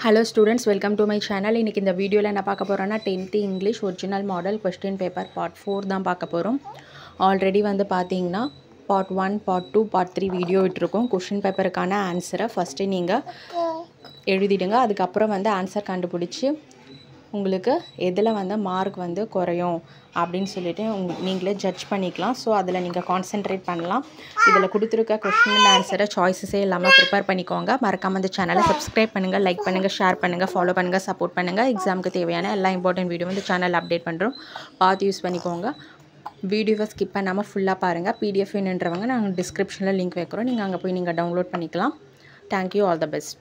Hello students, welcome to my channel. இன்னைக்கு இந்த வீடியோல என்ன பார்க்க போறோம்னா 10th English original model question paper part 4 தான் பார்க்க போறோம். ஆல்ரெடி வந்து பாத்தீங்கன்னா பார்ட் 1, பார்ட் 2, பார்ட் 3 வீடியோ விட்டுருக்கோம். क्वेश्चन பேப்பருக்கான ஆன்சரை ஃபர்ஸ்ட் நீங்க எழுதிடுங்க. அதுக்கு அப்புறம் வந்து ஆன்சர் கண்டுபிடிச்சு உங்களுக்கு எதுல வந்து மார்க் வந்து குறையும் அப்படினு சொல்லிட்டு நீங்களே ஜட்ஜ் பண்ணிக்கலாம். சோ அதுல நீங்க கான்சென்ட்ரேட் பண்ணலாம். இதல கொடுத்திருக்க क्वेश्चन அண்ட் ஆன்சரை சாய்ஸஸே எல்லாமே ப்ரிப்பேர் பண்ணிக்கோங்க. மறக்காம இந்த சேனலை சப்ஸ்கிரைப் பண்ணுங்க, லைக் பண்ணுங்க, ஷேர் பண்ணுங்க, ஃபாலோ பண்ணுங்க, சப்போர்ட் பண்ணுங்க. எக்ஸாம்க்கு தேவையான எல்லா இம்பார்ட்டன்ட் வீடியோ வந்து சேனல்ல அப்டேட் பண்றோம். பார்த்து யூஸ் பண்ணிக்கோங்க. வீடியோவை ஸ்கிப் பண்ணாம ஃபுல்லா பாருங்க. PDF வேணும்ன்றவங்க நாங்க டிஸ்கிரிப்ஷன்ல லிங்க் வைக்கிறோம். நீங்க அங்க போய் நீங்க டவுன்லோட் பண்ணிக்கலாம். Thank you, all the best.